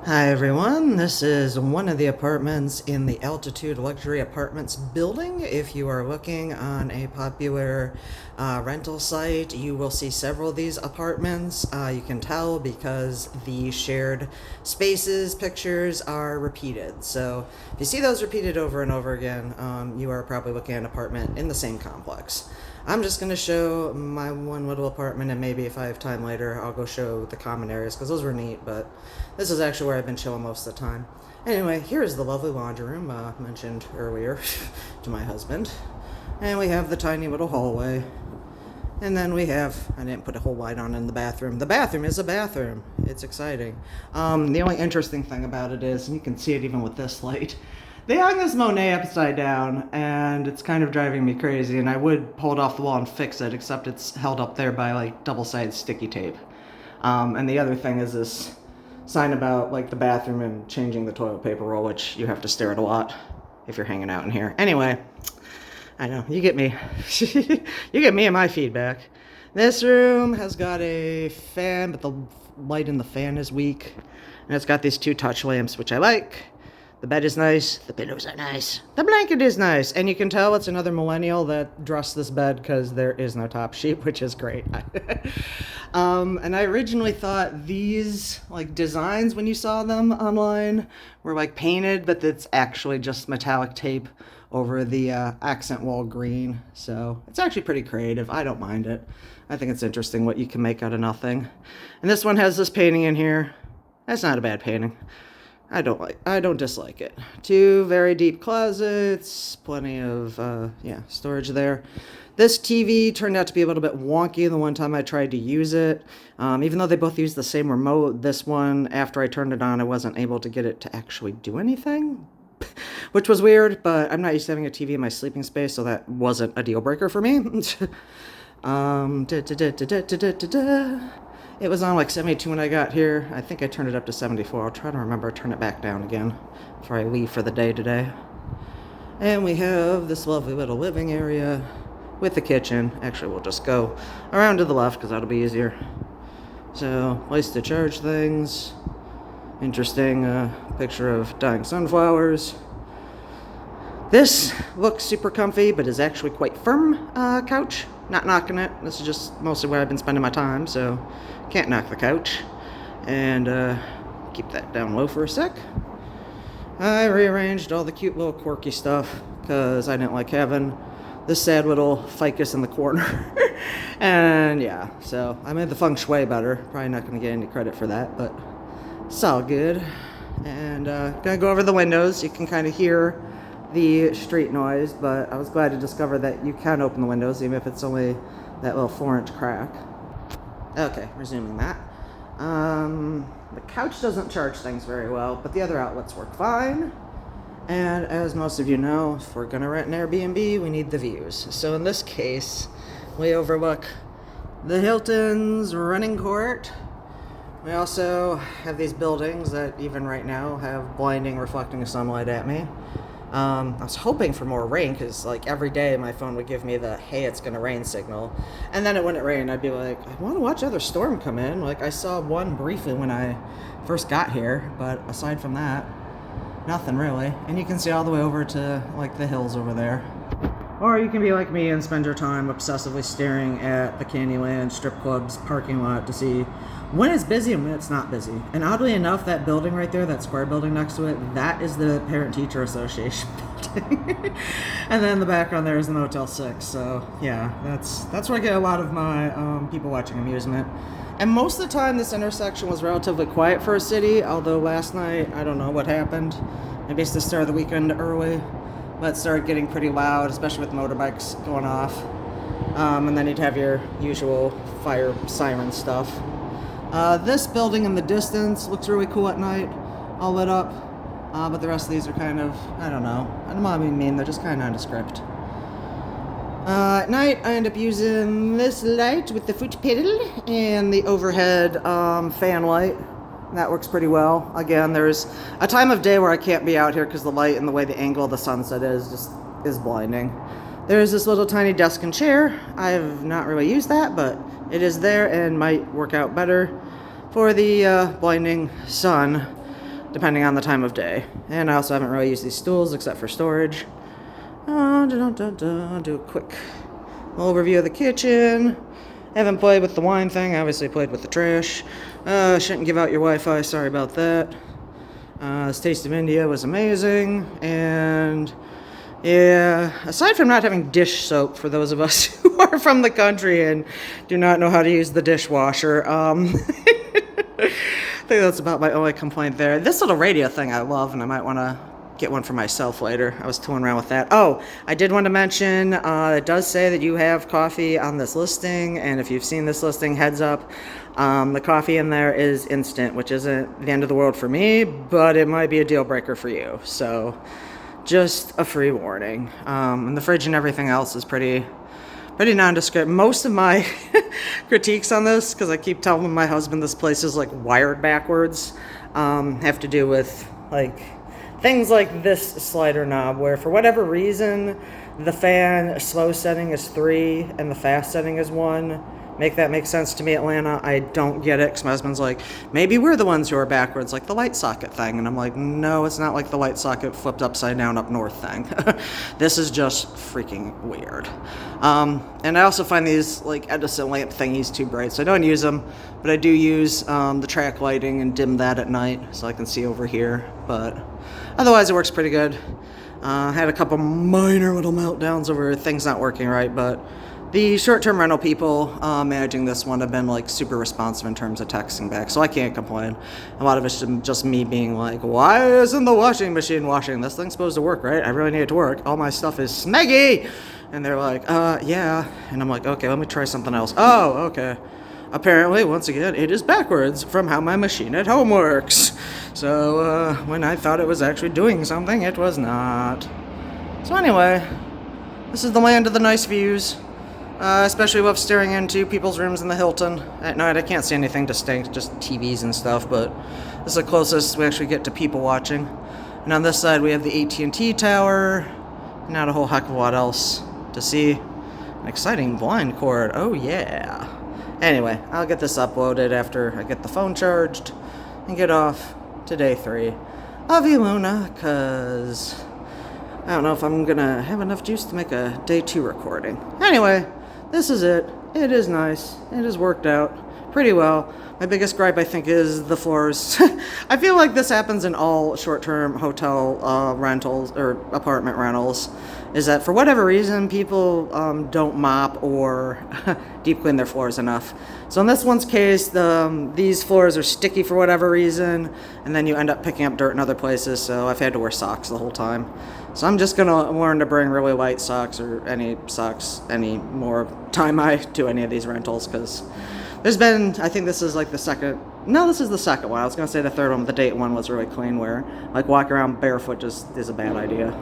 Hi everyone, this is one of the apartments in the Altitude Luxury Apartments building. If you are looking on a popular rental site, you will see several of these apartments. You can tell because the shared spaces pictures are repeated. So if you see those repeated over and over again, you are probably looking at an apartment in the same complex. I'm just going to show my one little apartment, and maybe if I have time later, I'll go show the common areas, because those were neat, but this is actually where I've been chilling most of the time. Anyway, here's the lovely laundry room mentioned earlier to my husband. And we have the tiny little hallway. And then we have, I didn't put a whole light on in the bathroom. The bathroom is a bathroom. It's exciting. The only interesting thing about it is, and you can see it even with this light, they hung this Monet upside down, and it's kind of driving me crazy, and I would pull it off the wall and fix it, except it's held up there by, like, double-sided sticky tape. And the other thing is this sign about, like, the bathroom and changing the toilet paper roll, which you have to stare at a lot if you're hanging out in here. Anyway, I know, you get me. You get me and my feedback. This room has got a fan, but the light in the fan is weak. And it's got these two touch lamps, which I like. The bed is nice. The pillows are nice. The blanket is nice. And you can tell it's another millennial that dressed this bed because there is no top sheet, which is great. And I originally thought these, like, designs, when you saw them online, were, like, painted, but it's actually just metallic tape over the accent wall green. So it's actually pretty creative. I don't mind it. I think it's interesting what you can make out of nothing. And this one has this painting in here. That's not a bad painting. I don't dislike it. Two very deep closets, plenty of, storage there. This TV turned out to be a little bit wonky the one time I tried to use it. Even though they both use the same remote, this one, after I turned it on, I wasn't able to get it to actually do anything, which was weird, but I'm not used to having a TV in my sleeping space, so that wasn't a deal breaker for me. It was on like 72 when I got here. I think I turned it up to 74. I'll try to remember to turn it back down again before I leave for the day today. And we have this lovely little living area with the kitchen. Actually, we'll just go around to the left because that'll be easier. So, place to charge things. Interesting picture of dying sunflowers. This looks super comfy, but is actually quite firm couch. Not knocking it. This is just mostly where I've been spending my time, so can't knock the couch. And keep that down low for a sec. I rearranged all the cute little quirky stuff because I didn't like having this sad little ficus in the corner. And yeah, so I made the feng shui better. Probably not going to get any credit for that, but it's all good. And gonna go over the windows. You can kind of hear the street noise, but I was glad to discover that you can open the windows even if it's only that little 4-inch crack. Okay, resuming that. The couch doesn't charge things very well, but the other outlets work fine. And as most of you know, if we're gonna rent an Airbnb, we need the views. So in this case, we overlook the Hilton's running court. We also have these buildings that even right now have blinding reflecting sunlight at me. I was hoping for more rain because, like, every day my phone would give me the, hey, it's going to rain signal. And then it wouldn't rain. I'd be like, I want to watch other storm come in. Like, I saw one briefly when I first got here, but aside from that, nothing really. And you can see all the way over to, like, the hills over there. Or you can be like me and spend your time obsessively staring at the Candyland strip club's parking lot to see when it's busy and when it's not busy. And oddly enough, that building right there, that square building next to it, that is the Parent-Teacher Association building. And then in the background there is the Motel 6. So yeah, that's where I get a lot of my people watching amusement. And most of the time this intersection was relatively quiet for a city, although last night, I don't know what happened. Maybe it's the start of the weekend early, but it started getting pretty loud, especially with motorbikes going off. And then you'd have your usual fire siren stuff. This building in the distance looks really cool at night, all lit up, but the rest of these are kind of, I don't know, I don't want to be mean, they're just kind of nondescript. At night, I end up using this light with the foot pedal and the overhead fan light. That works pretty well. Again, there's a time of day where I can't be out here because the light and the way the angle of the sunset is blinding. There's this little tiny desk and chair. I have not really used that, but it is there and might work out better for the blinding sun. depending on the time of day. And I also haven't really used these stools except for storage. Do a quick overview of the kitchen. Haven't played with the wine thing, obviously played with the trash. Shouldn't give out your Wi-Fi, sorry about that. This Taste of India was amazing, and yeah, aside from not having dish soap for those of us who are from the country and do not know how to use the dishwasher, I think that's about my only complaint there. This little radio thing I love, and I might want to get one for myself later. I was tooling around with that. Oh, I did want to mention, it does say that you have coffee on this listing, and if you've seen this listing, heads up, the coffee in there is instant, which isn't the end of the world for me, but it might be a deal breaker for you. So just a free warning. And the fridge and everything else is pretty nondescript. Most of my critiques on this, because I keep telling my husband this place is like wired backwards, have to do with like things like this slider knob, where for whatever reason the fan slow setting is 3 and the fast setting is 1. Make that make sense to me, Atlanta? I don't get it, because my husband's like, maybe we're the ones who are backwards, like the light socket thing. And I'm like, no, it's not like the light socket flipped upside down up north thing. This is just freaking weird. And I also find these like Edison lamp thingies too bright, so I don't use them, but I do use the track lighting and dim that at night so I can see over here. But otherwise it works pretty good. I had a couple minor little meltdowns over things not working right, but the short-term rental people managing this one have been like super responsive in terms of texting back, so I can't complain. A lot of it's just me being like, why isn't the washing machine washing? This thing's supposed to work, right? I really need it to work. All my stuff is snaggy! And they're like, yeah. And I'm like, okay, let me try something else. Oh, okay. Apparently, once again, it is backwards from how my machine at home works. So when I thought it was actually doing something, it was not. So anyway, this is the land of the nice views. Especially love staring into people's rooms in the Hilton at night. I can't see anything distinct, just TVs and stuff, but this is the closest we actually get to people watching. And on this side we have the AT&T tower. Not a whole heck of a lot else to see. An exciting blind cord, oh yeah. Anyway, I'll get this uploaded after I get the phone charged and get off to day 3 of Iluna, because I don't know if I'm gonna have enough juice to make a day 2 recording. Anyway, this is it. It is nice. It has worked out pretty well. My biggest gripe, I think, is the floors. I feel like this happens in all short-term hotel rentals or apartment rentals, is that for whatever reason, people don't mop or deep clean their floors enough. So in this one's case, these floors are sticky for whatever reason, and then you end up picking up dirt in other places, so I've had to wear socks the whole time. So I'm just going to learn to bring really light socks or any socks any more time I do any of these rentals, because there's been, I think this is like the second, no, this is the second one. I was going to say the third one, but the date one was really clean, where like walking around barefoot just is a bad idea.